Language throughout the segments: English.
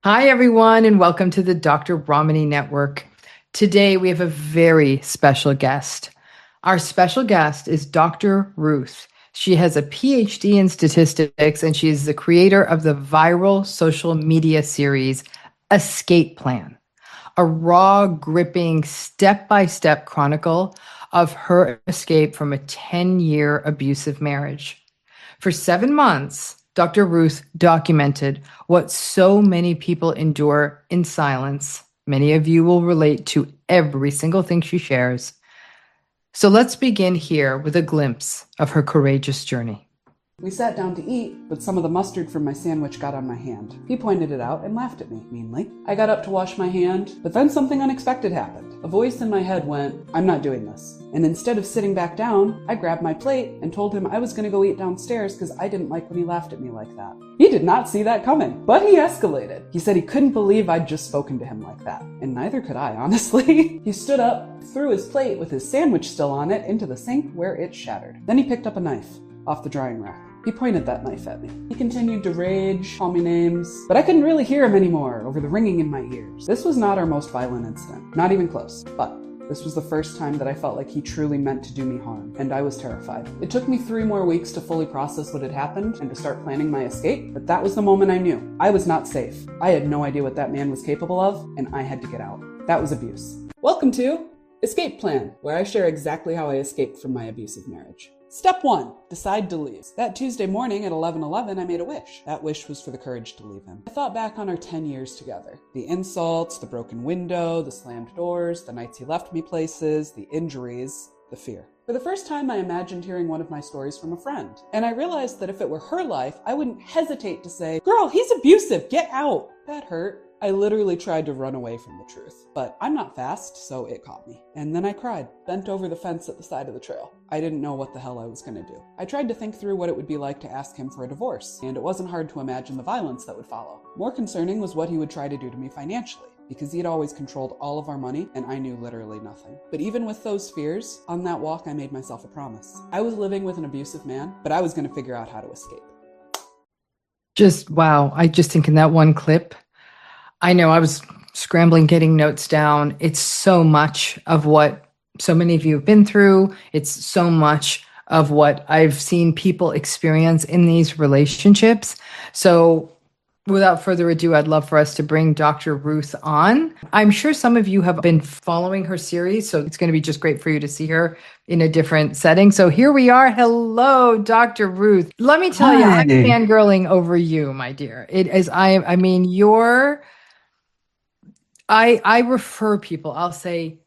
Hi, everyone, and welcome to the Dr. Brahmani Network. Today, we have a very special guest. Our special guest is Dr. Ruth. She has a PhD in statistics, and she is the creator of the viral social media series, Escape Plan, a raw, gripping, step-by-step chronicle of her escape from a 10-year abusive marriage. For 7 months, Dr. Ruth documented what so many people endure in silence. Many of you will relate to every single thing she shares. So let's begin here with a glimpse of her courageous journey. We sat down to eat, but some of the mustard from my sandwich got on my hand. He pointed it out and laughed at me, meanly. I got up to wash my hand, but then something unexpected happened. A voice in my head went, "I'm not doing this." And instead of sitting back down, I grabbed my plate and told him I was going to go eat downstairs because I didn't like when he laughed at me like that. He did not see that coming, but he escalated. He said he couldn't believe I'd just spoken to him like that. And neither could I, honestly. He stood up, threw his plate with his sandwich still on it into the sink where it shattered. Then he picked up a knife off the drying rack. He pointed that knife at me. He continued to rage, call me names, but I couldn't really hear him anymore over the ringing in my ears. This was not our most violent incident, not even close, but this was the first time that I felt like he truly meant to do me harm, and I was terrified. It took me 3 more weeks to fully process what had happened and to start planning my escape, but that was the moment I knew. I was not safe. I had no idea what that man was capable of, and I had to get out. That was abuse. Welcome to Escape Plan, where I share exactly how I escaped from my abusive marriage. Step 1, decide to leave. That Tuesday morning at 11:11, I made a wish. That wish was for the courage to leave him. I thought back on our 10 years together. The insults, the broken window, the slammed doors, the nights he left me places, the injuries, the fear. For the first time, I imagined hearing one of my stories from a friend. And I realized that if it were her life, I wouldn't hesitate to say, "Girl, he's abusive, get out." That hurt. I literally tried to run away from the truth, but I'm not fast, so it caught me. And then I cried, bent over the fence at the side of the trail. I didn't know what the hell I was going to do. I tried to think through what it would be like to ask him for a divorce, and it wasn't hard to imagine the violence that would follow. More concerning was what he would try to do to me financially, because he had always controlled all of our money, and I knew literally nothing. But even with those fears, on that walk I made myself a promise. I was living with an abusive man, but I was going to figure out how to escape. Just wow. I just think in that one clip, I know I was scrambling, getting notes down. It's so much of what so many of you have been through. It's so much of what I've seen people experience in these relationships. So without further ado, I'd love for us to bring Dr. Ruth on. I'm sure some of you have been following her series, so it's going to be just great for you to see her in a different setting. So here we are. Hello, Dr. Ruth. Let me tell you, I'm fangirling over you, my dear. It is, I mean, I refer people, I'll say,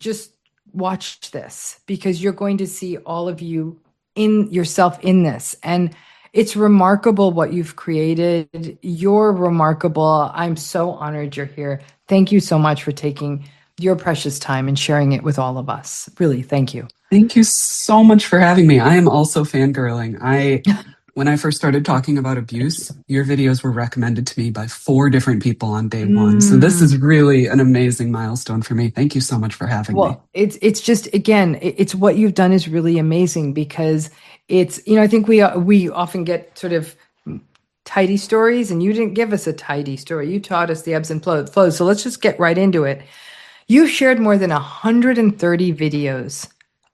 just watch this because you're going to see all of you in yourself in this. And it's remarkable what you've created. You're remarkable. I'm so honored you're here. Thank you so much for taking your precious time and sharing it with all of us. Really, thank you. Thank you so much for having me. I am also fangirling. When I first started talking about abuse, your videos were recommended to me by 4 different people on day 1. So this is really an amazing milestone for me. Thank you so much for having me. Well, it's just, again, it's what you've done is really amazing because it's, I think we often get sort of tidy stories, and you didn't give us a tidy story. You taught us the ebbs and flows. So let's just get right into it. You've shared more than 130 videos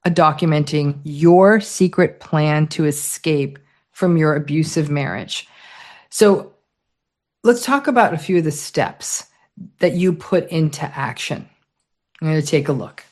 documenting your secret plan to escape from your abusive marriage. So let's talk about a few of the steps that you put into action. I'm going to take a look.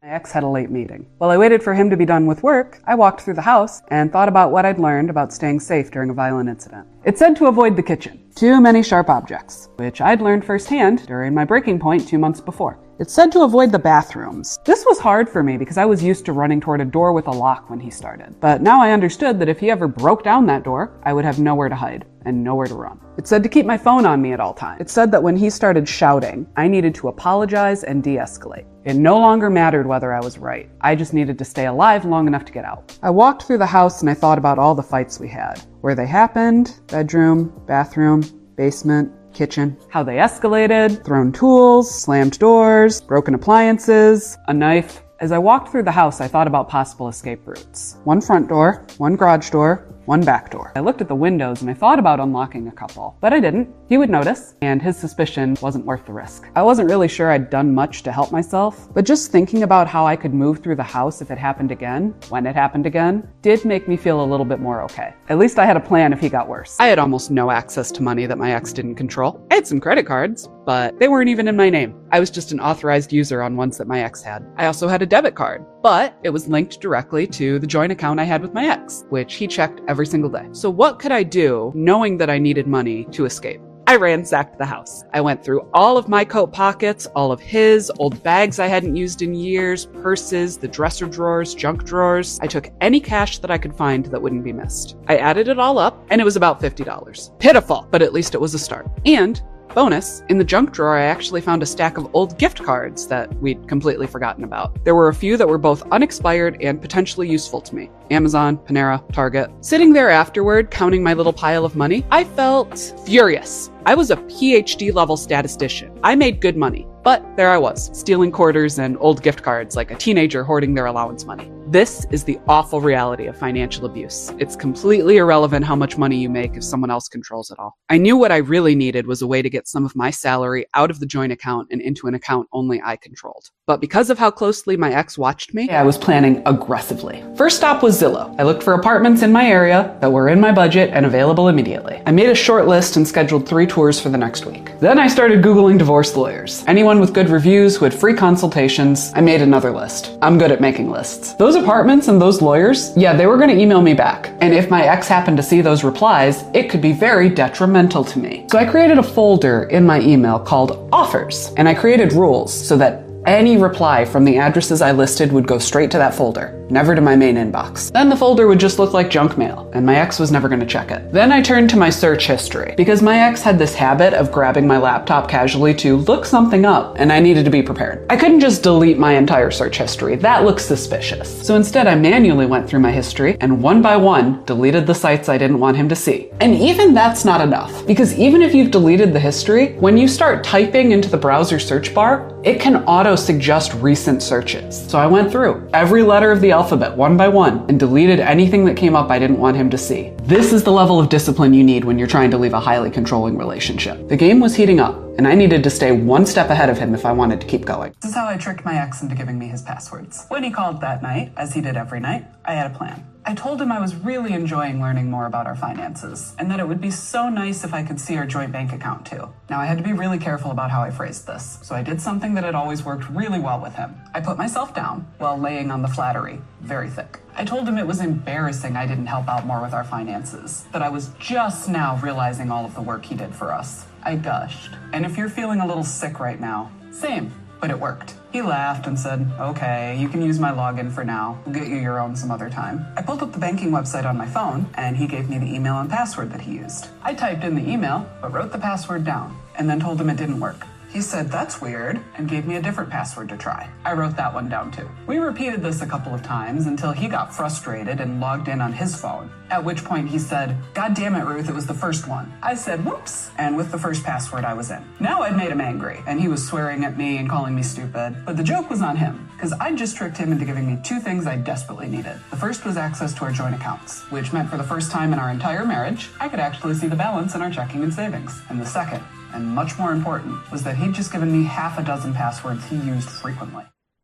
My ex had a late meeting. While I waited for him to be done with work, I walked through the house and thought about what I'd learned about staying safe during a violent incident. It said to avoid the kitchen. Too many sharp objects, which I'd learned firsthand during my breaking point 2 months before. It said to avoid the bathrooms. This was hard for me because I was used to running toward a door with a lock when he started. But now I understood that if he ever broke down that door, I would have nowhere to hide and nowhere to run. It said to keep my phone on me at all times. It said that when he started shouting, I needed to apologize and de-escalate. It no longer mattered whether I was right. I just needed to stay alive long enough to get out. I walked through the house and I thought about all the fights we had. Where they happened, bedroom, bathroom, basement, kitchen, how they escalated, thrown tools, slammed doors, broken appliances, a knife. As I walked through the house, I thought about possible escape routes. 1 front door, 1 garage door, one back door. I looked at the windows and I thought about unlocking a couple, but I didn't. He would notice, and his suspicion wasn't worth the risk. I wasn't really sure I'd done much to help myself, but just thinking about how I could move through the house if it happened again, when it happened again, did make me feel a little bit more okay. At least I had a plan if he got worse. I had almost no access to money that my ex didn't control. I had some credit cards, but they weren't even in my name. I was just an authorized user on ones that my ex had. I also had a debit card, but it was linked directly to the joint account I had with my ex, which he checked every single day. So what could I do knowing that I needed money to escape? I ransacked the house. I went through all of my coat pockets, all of his, old bags I hadn't used in years, purses, the dresser drawers, junk drawers. I took any cash that I could find that wouldn't be missed. I added it all up, and it was about $50. Pitiful, but at least it was a start. And bonus, in the junk drawer, I actually found a stack of old gift cards that we'd completely forgotten about. There were a few that were both unexpired and potentially useful to me. Amazon, Panera, Target. Sitting there afterward, counting my little pile of money, I felt furious. I was a PhD level statistician. I made good money, but there I was, stealing quarters and old gift cards like a teenager hoarding their allowance money. This is the awful reality of financial abuse. It's completely irrelevant how much money you make if someone else controls it all. I knew what I really needed was a way to get some of my salary out of the joint account and into an account only I controlled. But because of how closely my ex watched me, I was planning aggressively. First stop was Zillow. I looked for apartments in my area that were in my budget and available immediately. I made a short list and scheduled 3 tours for the next week. Then I started Googling divorce lawyers. Anyone with good reviews who had free consultations. I made another list. I'm good at making lists. Those apartments and those lawyers, yeah, they were going to email me back. And if my ex happened to see those replies, it could be very detrimental to me. So I created a folder in my email called Offers, and I created rules so that any reply from the addresses I listed would go straight to that folder, never to my main inbox. Then the folder would just look like junk mail, and my ex was never going to check it. Then I turned to my search history, because my ex had this habit of grabbing my laptop casually to look something up, and I needed to be prepared. I couldn't just delete my entire search history. That looks suspicious. So instead, I manually went through my history, and one by one, deleted the sites I didn't want him to see. And even that's not enough, because even if you've deleted the history, when you start typing into the browser search bar, it can auto-suggest recent searches. So I went through every letter of the alphabet one by one and deleted anything that came up I didn't want him to see. This is the level of discipline you need when you're trying to leave a highly controlling relationship. The game was heating up, and I needed to stay one step ahead of him if I wanted to keep going. This is how I tricked my ex into giving me his passwords. When he called that night, as he did every night, I had a plan. I told him I was really enjoying learning more about our finances, and that it would be so nice if I could see our joint bank account too. Now I had to be really careful about how I phrased this, so I did something that had always worked really well with him. I put myself down while laying on the flattery, very thick. I told him it was embarrassing I didn't help out more with our finances, that I was just now realizing all of the work he did for us. I gushed. And if you're feeling a little sick right now, same, but it worked. He laughed and said, okay, you can use my login for now. We'll get you your own some other time. I pulled up the banking website on my phone, and he gave me the email and password that he used. I typed in the email, but wrote the password down, and then told him it didn't work. He said, that's weird, and gave me a different password to try. I wrote that one down too. We repeated this a couple of times until he got frustrated and logged in on his phone, at which point he said, God damn it, Ruth, it was the first one. I said, whoops, and with the first password I was in. Now I'd made him angry, and he was swearing at me and calling me stupid, but the joke was on him, because I'd just tricked him into giving me 2 things I desperately needed. The first was access to our joint accounts, which meant for the first time in our entire marriage, I could actually see the balance in our checking and savings. And the second, and much more important, was that he'd just given me half a dozen passwords he used frequently.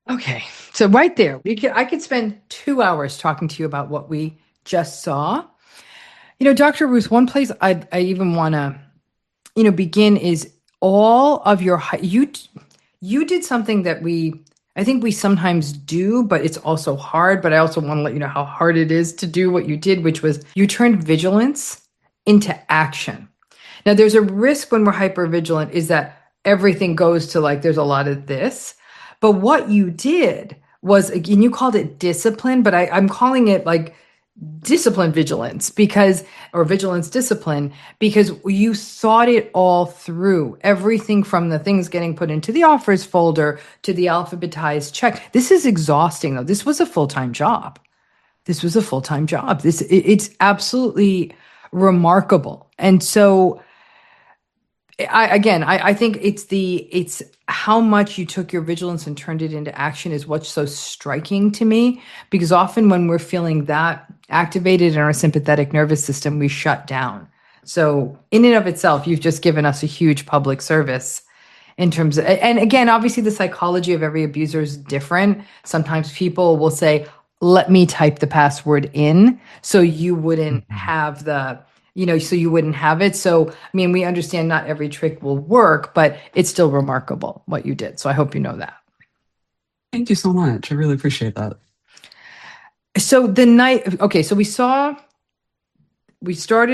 Okay, so right there, I could spend 2 hours talking to you about what we just saw. You know, Dr. Ruth, one place I even want to, begin is all of your, you did something that I think we sometimes do, but it's also hard, but I also want to let you know how hard it is to do what you did, which was you turned vigilance into action. Now, there's a risk when we're hypervigilant is that everything goes to there's a lot of this. But what you did was, and you called it discipline, but I'm calling it discipline vigilance or vigilance discipline, because you thought it all through. Everything from the things getting put into the offers folder to the alphabetized check. This is exhausting, though. This was a full-time job. It's absolutely remarkable. And so I think it's how much you took your vigilance and turned it into action is what's so striking to me, because often when we're feeling that activated in our sympathetic nervous system, we shut down. So in and of itself, you've just given us a huge public service in terms of, and again, obviously the psychology of every abuser is different. Sometimes people will say, let me type the password in so you wouldn't Mhm. have so you wouldn't have it. So, I mean, we understand not every trick will work, but it's still remarkable what you did. So I hope you know that. Thank you so much. I really appreciate that. So okay, so we started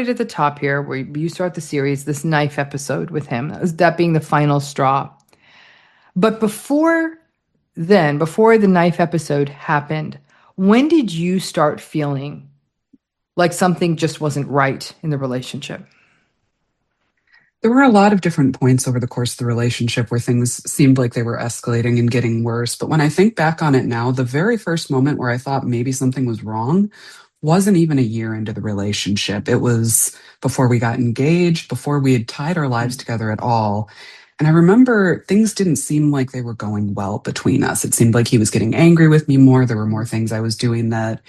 at the top here where you start the series, this knife episode with him, that being the final straw. But before the knife episode happened, when did you start feeling like something just wasn't right in the relationship? There were a lot of different points over the course of the relationship where things seemed like they were escalating and getting worse. But when I think back on it now, the very first moment where I thought maybe something was wrong wasn't even a year into the relationship. It was before we got engaged, before we had tied our lives together at all. And I remember things didn't seem like they were going well between us. It seemed like he was getting angry with me more. There were more things I was doing that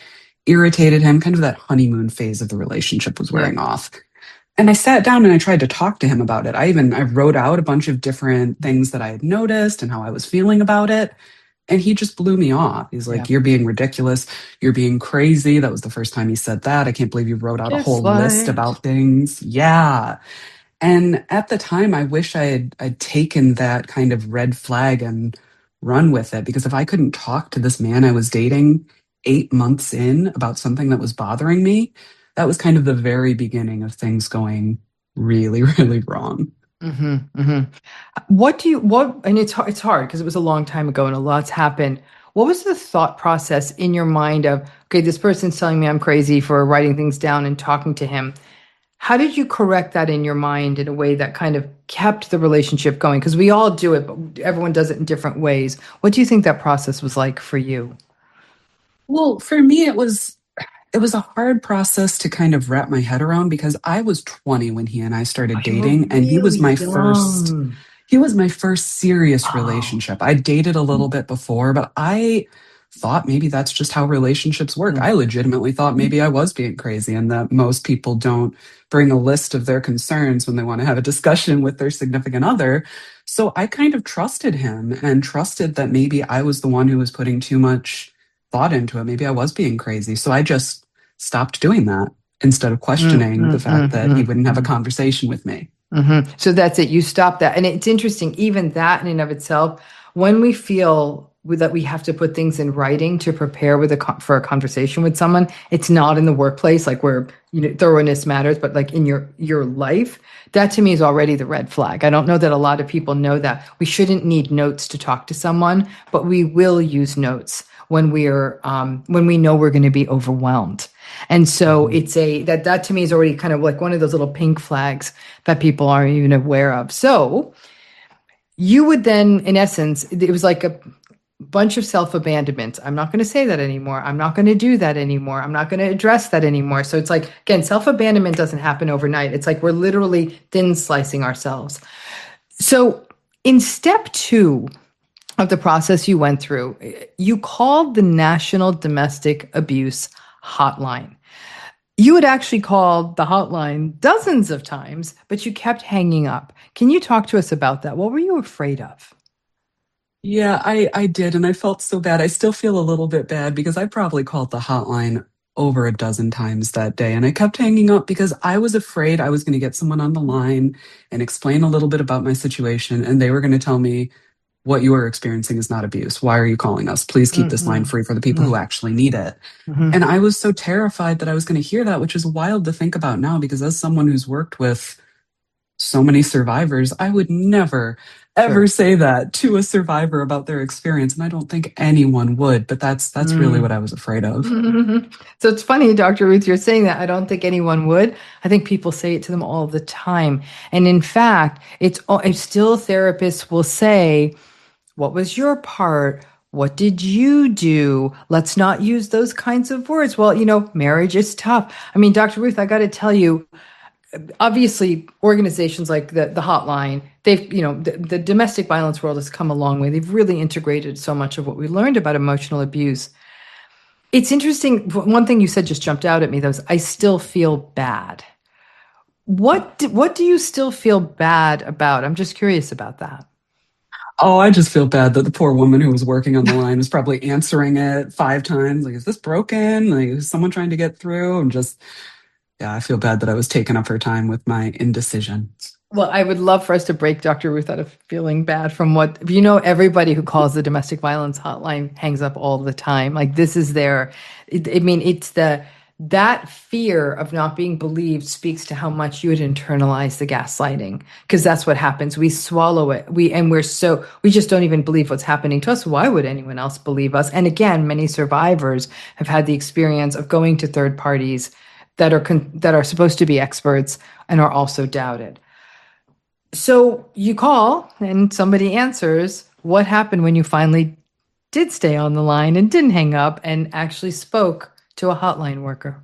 irritated him. Kind of that honeymoon phase of the relationship was Yeah. wearing off. And I sat down and I tried to talk to him about it. I wrote out a bunch of different things that I had noticed and how I was feeling about it. And he just blew me off. He's Yeah. like, "You're being ridiculous. You're being crazy." That was the first time he said that. "I can't believe you wrote out a whole list Gaslight. about things." Yeah. And at the time, I wish I'd taken that kind of red flag and run with it, because if I couldn't talk to this man I was dating 8 months in about something that was bothering me, that was kind of the very beginning of things going really, really wrong. Hmm. Hmm. And it's hard because it was a long time ago and a lot's happened. What was the thought process in your mind of, okay, this person's telling me I'm crazy for writing things down and talking to him? How did you correct that in your mind in a way that kind of kept the relationship going? Because we all do it, but everyone does it in different ways. What do you think that process was like for you? Well, for me, it was a hard process to kind of wrap my head around, because I was 20 when he and I started You were dating, and really young. he was my first serious Oh. relationship. I dated a little bit before, but I thought maybe that's just how relationships work. I legitimately thought maybe I was being crazy and that most people don't bring a list of their concerns when they want to have a discussion with their significant other. So I kind of trusted him and trusted that maybe I was the one who was putting too much thought into it. Maybe I was being crazy. So I just stopped doing that instead of Mm, questioning the mm, fact mm, that he mm, wouldn't have a mm. conversation with me. So that's it. You stop that. And it's interesting, even that in and of itself, when we feel that we have to put things in writing to prepare for a conversation with someone, it's not in the workplace, like where, thoroughness matters, but like in your life, that to me is already the red flag. I don't know that a lot of people know that we shouldn't need notes to talk to someone, but we will use notes when we know we're going to be overwhelmed. And so Mhm. it's that to me is already kind of like one of those little pink flags that people aren't even aware of. So you would then, in essence, it was like a bunch of self-abandonment. I'm not going to say that anymore. I'm not going to do that anymore. I'm not going to address that anymore. So it's like, again, self-abandonment doesn't happen overnight. It's like we're literally thin slicing ourselves. So in step two of the process you went through, you called the National Domestic Abuse Hotline. You had actually called the hotline dozens of times, but you kept hanging up. Can you talk to us about that? What were you afraid of? Yeah, I did. And I felt so bad. I still feel a little bit bad because I probably called the hotline over a dozen times that day. And I kept hanging up because I was afraid I was going to get someone on the line and explain a little bit about my situation. And they were going to tell me, "What you are experiencing is not abuse. Why are you calling us? Please keep this line Mm-hmm. free for the people who actually need it." Mm-hmm. And I was so terrified that I was going to hear that, which is wild to think about now, because as someone who's worked with so many survivors, I would never, ever Sure. say that to a survivor about their experience. And I don't think anyone would, but that's really what Mm. I was afraid of. So it's funny, Dr. Ruth, you're saying that. I don't think anyone would. I think people say it to them all the time. And in fact, it's still therapists will say, what was your part? What did you do? Let's not use those kinds of words. Well, marriage is tough. I mean, Dr. Ruth, I got to tell you, obviously organizations like the hotline, they've, the domestic violence world has come a long way. They've really integrated so much of what we learned about emotional abuse. It's interesting. One thing you said just jumped out at me, though, is I still feel bad. What do you still feel bad about? I'm just curious about that. Oh, I just feel bad that the poor woman who was working on the line was probably answering it 5 times. Like, is this broken? Like, is someone trying to get through? And just, yeah, I feel bad that I was taking up her time with my indecision. Well, I would love for us to break Dr. Ruth out of feeling bad from what, everybody who calls the domestic violence hotline hangs up all the time. Like this is their, I mean, it's that fear of not being believed speaks to how much you had internalized the gaslighting. Because that's what happens. We swallow it. We just don't even believe what's happening to us. Why would anyone else believe us? And again, many survivors have had the experience of going to third parties that are supposed to be experts and are also doubted. So you call and somebody answers. What happened when you finally did stay on the line and didn't hang up and actually spoke to a hotline worker?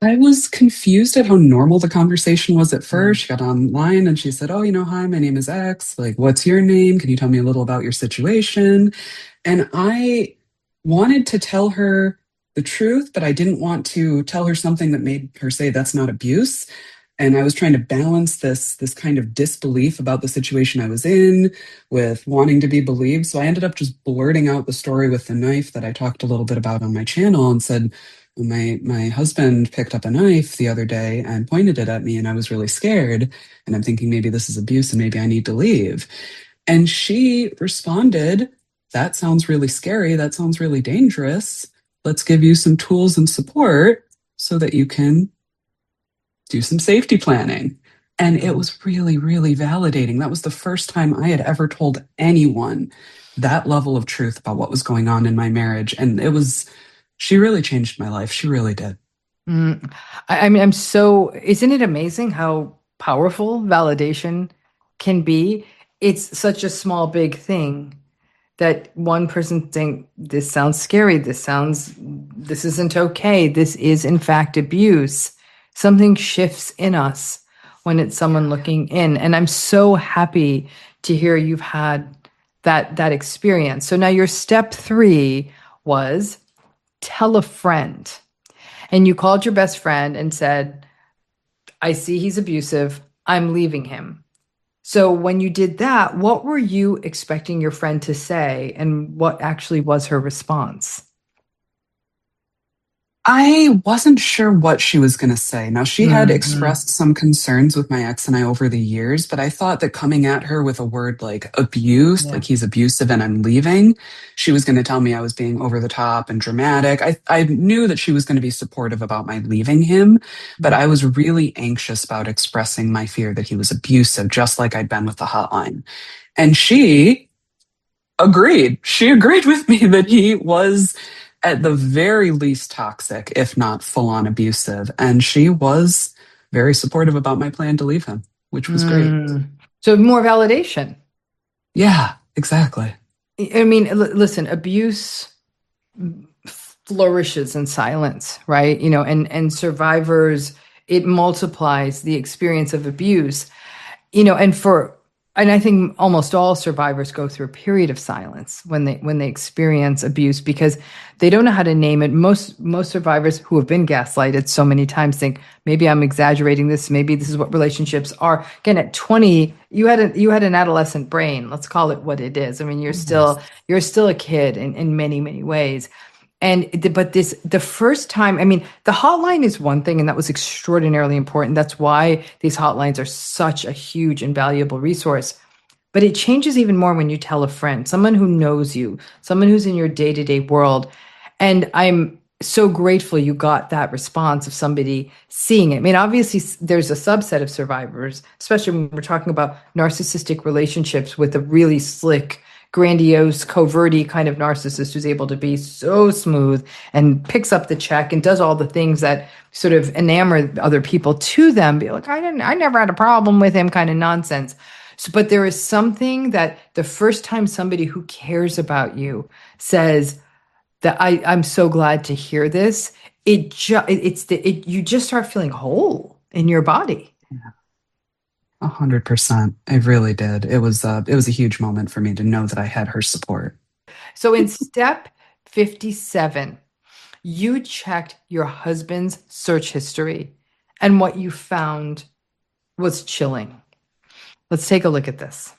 I was confused at how normal the conversation was at first. She got online and she said, "Oh, hi, my name is X. Like, what's your name? Can you tell me a little about your situation?" And I wanted to tell her the truth, but I didn't want to tell her something that made her say that's not abuse. And I was trying to balance this kind of disbelief about the situation I was in with wanting to be believed. So I ended up just blurting out the story with the knife that I talked a little bit about on my channel and said, my husband picked up a knife the other day and pointed it at me, and I was really scared. And I'm thinking maybe this is abuse and maybe I need to leave. And she responded, "That sounds really scary. That sounds really dangerous. Let's give you some tools and support so that you can do some safety planning." And it was really, really validating. That was the first time I had ever told anyone that level of truth about what was going on in my marriage. And she really changed my life. She really did. Mm. Isn't it amazing how powerful validation can be? It's such a small, big thing that one person think this sounds scary. This isn't okay. This is in fact abuse. Something shifts in us when it's someone looking in. And I'm so happy to hear you've had that experience. So now your step 3 was tell a friend. And you called your best friend and said, "I see he's abusive. I'm leaving him." So when you did that, what were you expecting your friend to say, and what actually was her response? I wasn't sure what she was going to say. Now, she had Mhm. expressed some concerns with my ex and I over the years, but I thought that coming at her with a word like abuse, Yeah. like he's abusive and I'm leaving, she was going to tell me I was being over the top and dramatic. I knew that she was going to be supportive about my leaving him, but I was really anxious about expressing my fear that he was abusive, just like I'd been with the hotline. And she agreed. She agreed with me that he was at the very least toxic, if not full on abusive. And she was very supportive about my plan to leave him, which was great. Mm. So more validation. Yeah, exactly. I mean, listen, abuse flourishes in silence, right? And survivors, it multiplies the experience of abuse. And I think almost all survivors go through a period of silence when they experience abuse because they don't know how to name it. Most survivors who have been gaslighted so many times think maybe I'm exaggerating this, maybe this is what relationships are. Again, at 20, you had an adolescent brain. Let's call it what it is. I mean, you're still a kid in many, many ways. But the first time, I mean, the hotline is one thing, and that was extraordinarily important. That's why these hotlines are such a huge and valuable resource. But it changes even more when you tell a friend, someone who knows you, someone who's in your day-to-day world. And I'm so grateful you got that response of somebody seeing it. I mean, obviously, there's a subset of survivors, especially when we're talking about narcissistic relationships with a really slick, grandiose, coverty kind of narcissist who's able to be so smooth and picks up the check and does all the things that sort of enamor other people to them. Be like, I never had a problem with him, kind of nonsense. So, but there is something that the first time somebody who cares about you says that I'm so glad to hear this, you just start feeling whole in your body. 100%. I really did. It was a huge moment for me to know that I had her support. So in step 57, you checked your husband's search history, and what you found was chilling. Let's take a look at this.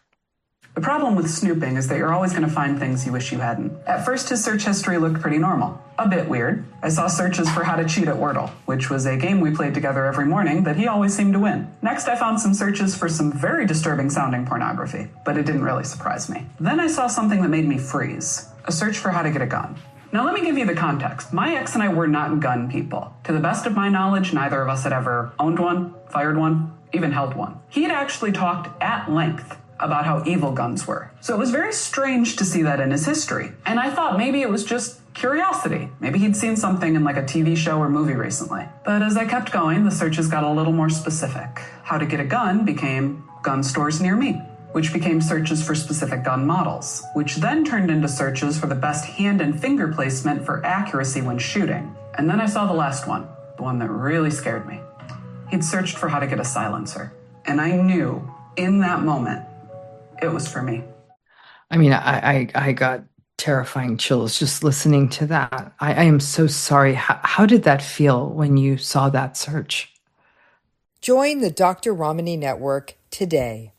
The problem with snooping is that you're always going to find things you wish you hadn't. At first, his search history looked pretty normal. A bit weird. I saw searches for how to cheat at Wordle, which was a game we played together every morning that he always seemed to win. Next, I found some searches for some very disturbing sounding pornography, but it didn't really surprise me. Then I saw something that made me freeze. A search for how to get a gun. Now let me give you the context. My ex and I were not gun people. To the best of my knowledge, neither of us had ever owned one, fired one, even held one. He had actually talked at length about how evil guns were. So it was very strange to see that in his history. And I thought maybe it was just curiosity. Maybe he'd seen something in like a TV show or movie recently. But as I kept going, the searches got a little more specific. How to get a gun became gun stores near me, which became searches for specific gun models, which then turned into searches for the best hand and finger placement for accuracy when shooting. And then I saw the last one, the one that really scared me. He'd searched for how to get a silencer. And I knew in that moment, it was for me. I mean, I got terrifying chills just listening to that. I am so sorry. How did that feel when you saw that search? Join the Dr. Ramani Network today.